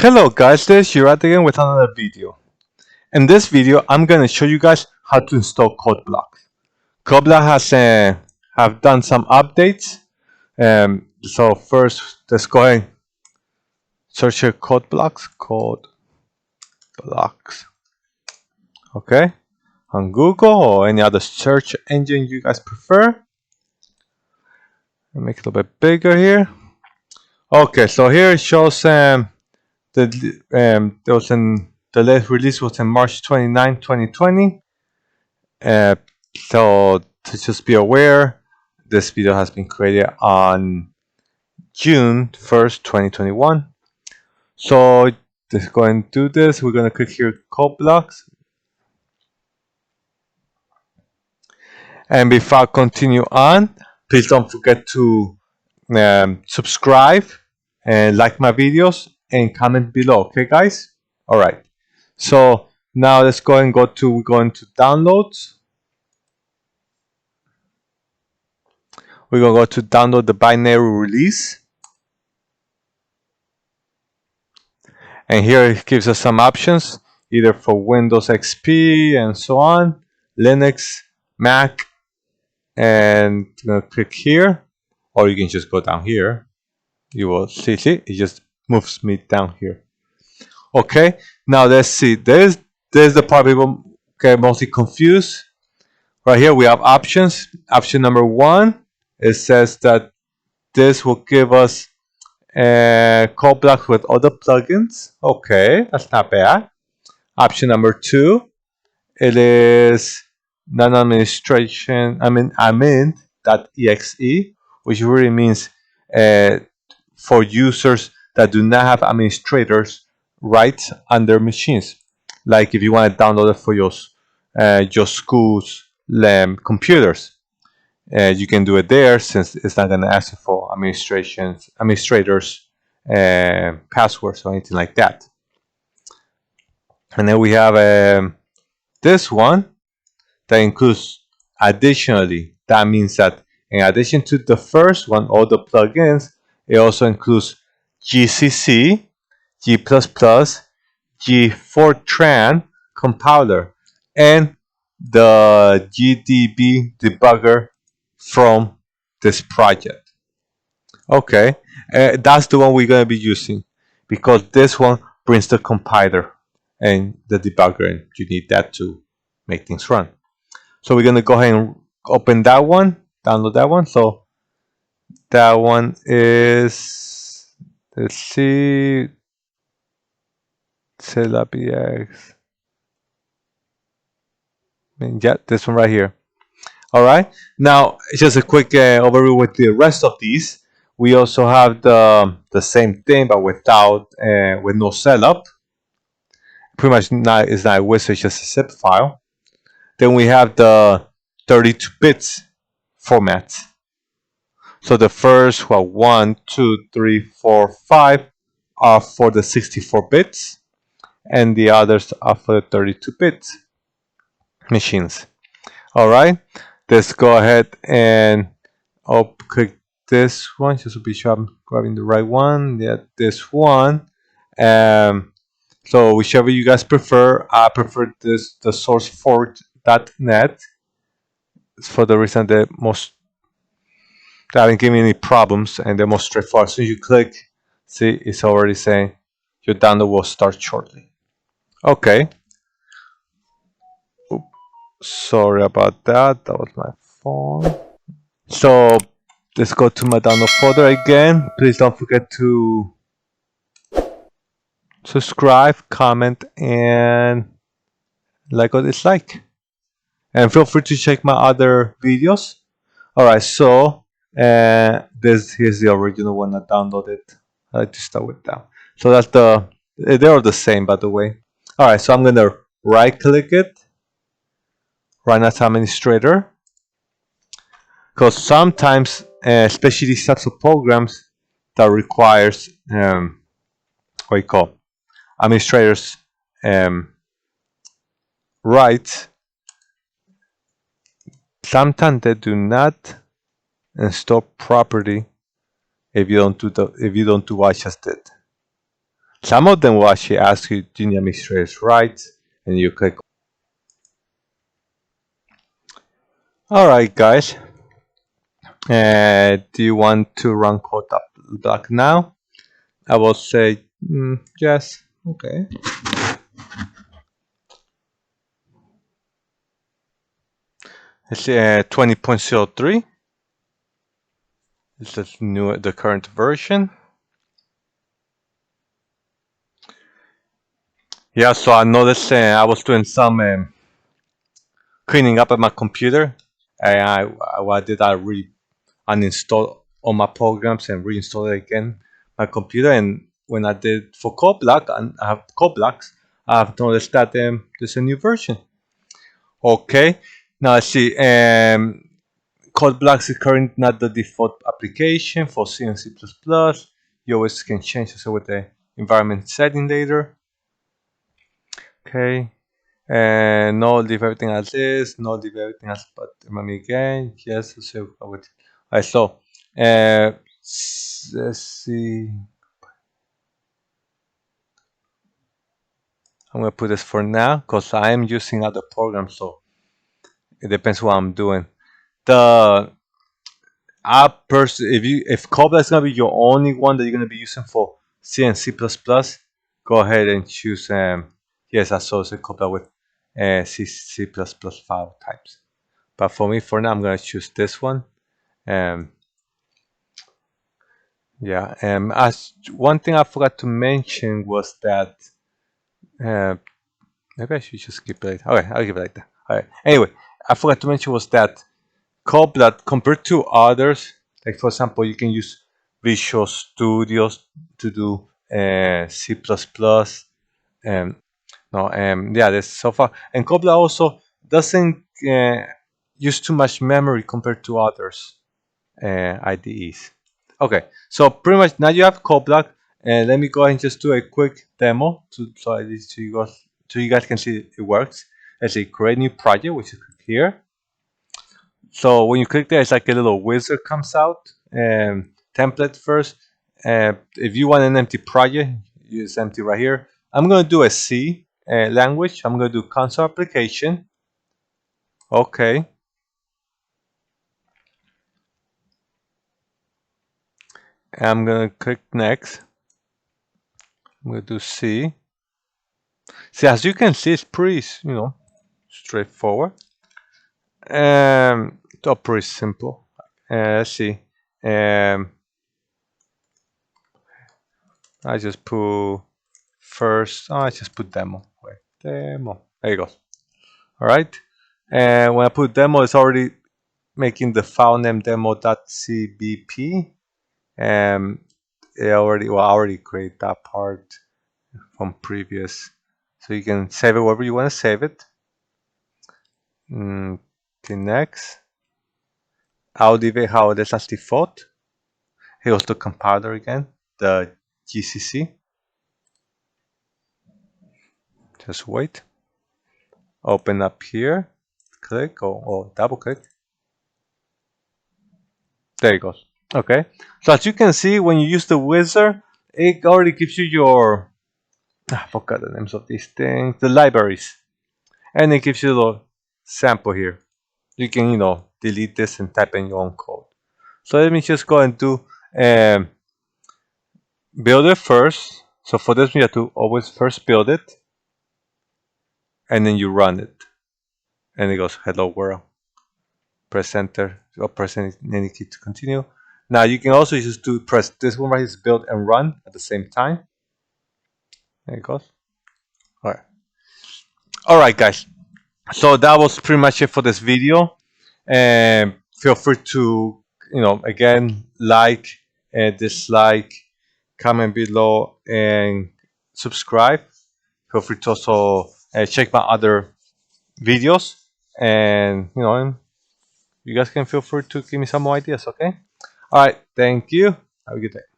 Hello guys, this is Yurat again with another video. In this video, I'm going to show you guys how to install CodeBlocks. CodeBlocks has have done some updates. So first, let's go ahead and search here CodeBlocks. CodeBlocks. Okay, on Google or any other search engine you guys prefer. I'll make it a little bit bigger here. Okay, so here it shows the latest release was in March 29, 2020. So to just be aware, this video has been created on June 1st, 2021. So let's go and do this. We're going to click here CodeBlocks. And before I continue on, please don't forget to subscribe and like my videos and comment below. Okay, guys? All right. So now let's go and go into downloads. We're going to go to download the binary release. And here it gives us some options, either for Windows XP and so on, Linux, Mac, and I'm going to click here, or you can just go down here. You will see, it just moves me down here. Okay, now let's see. There's the part people get mostly confused. Right here we have options. Option number 1, it says that this will give us CodeBlocks with other plugins. Okay, that's not bad. Option number 2, it is non-administration, admin.exe, which really means for users that do not have administrators rights on their machines. Like if you want to download it for your school's computers, you can do it there, since it's not going to ask you for administrators passwords or anything like that. And then we have this one that includes additionally. That means that in addition to the first one, all the plugins, it also includes GCC, G++, G Fortran compiler, and the GDB debugger from this project. Okay, that's the one we're going to be using, because this one brings the compiler and the debugger, and you need that to make things run. So we're going to go ahead and open that one, download that one. So that one is, let's see, CLBX. Yeah, this one right here. All right. Now, just a quick overview with the rest of these. We also have the same thing, but without with no setup. Pretty much it's not a wizard, it's just a zip file. Then we have the 32 bits format. So the first 1, 2, 3, 4, 5 are for the 64 bits, and the others are for the 32 bits machines. All right, let's go ahead and click this one just to be sure I'm grabbing the right one. Yeah, this one. So whichever you guys prefer, I prefer the sourceforge.net. It's for the reason that haven't given me any problems, and they're most straightforward. So you click, see, it's already saying your download will start shortly. Okay. Oops, sorry about that. That was my phone. So let's go to my download folder again. Please don't forget to subscribe, comment, and like or dislike. And feel free to check my other videos. Alright, so here's the original one I downloaded. I like to start with that. So that's they're all the same, by the way. Alright, so I'm gonna right click it, run as administrator. Because sometimes, especially these types of programs that requires what you call administrators rights, sometimes they do not install properly if you don't do what I just did. Some of them will actually ask you, do you need administrator's rights? And you click. Alright guys, do you want to run CodeBlocks now? I will say yes. Okay. It's 20.03. This is the current version. Yeah, so I noticed I was doing some cleaning up at my computer, and what I did, I uninstalled all my programs and reinstalled it again my computer. And when I did for CodeBlocks, and I have CodeBlocks, I've noticed that there's a new version. Okay, now let's see. CodeBlocks is currently not the default application for C and C++. You always can change this with the environment setting later. Okay, and no, leave everything as is. No, leave everything as, but remember again. Yes, so with. Alright, so let's see. I'm gonna put this for now because I am using other programs, so it depends what I'm doing. The app person, if CodeBlocks is gonna be your only one that you're gonna be using for C and C++, go ahead and choose yes, associate CodeBlocks with C++ file types. But for me, for now, I'm gonna choose this one. Yeah, as one thing I forgot to mention was that maybe I should just keep it. Okay, I'll give it like that. All right. Anyway, I forgot to mention was that CodeBlocks, compared to others, like for example, you can use Visual Studios to do C++. Yeah, that's so far. And CodeBlocks also doesn't use too much memory compared to others IDEs. Okay, so pretty much now you have CodeBlocks, and let me go ahead and just do a quick demo so you guys can see it works. Let's say create new project, which is here. So when you click there, it's like a little wizard comes out. Template first. If you want an empty project, use empty right here. I'm going to do a C language. I'm going to do console application. Okay. And I'm going to click next. I'm going to do C. See, as you can see, it's pretty, straightforward. It's pretty simple. Let's see. I just put first. Oh, I just put demo. Wait, demo. There you go. All right. And when I put demo, it's already making the file name demo.cbp. I already created that part from previous. So you can save it wherever you want to save it. Okay, next. I'll leave it how it is as default. Here's the compiler again, the GCC. Just wait. Open up here, click or double click. There it goes. Okay. So as you can see, when you use the wizard, it already gives you your, I forgot the names of these things, the libraries. And it gives you a little sample here. You can, delete this and type in your own code. So let me just go and do build it first. So for this, we have to always first build it. And then you run it. And it goes, hello world. Press enter or press any key to continue. Now you can also just press this one right here, is build and run at the same time. There it goes. All right, guys. So that was pretty much it for this video. And feel free to, again, like and dislike, comment below, and subscribe. Feel free to also check my other videos, and you guys can feel free to give me some more ideas. Okay. All right. Thank you. Have a good day.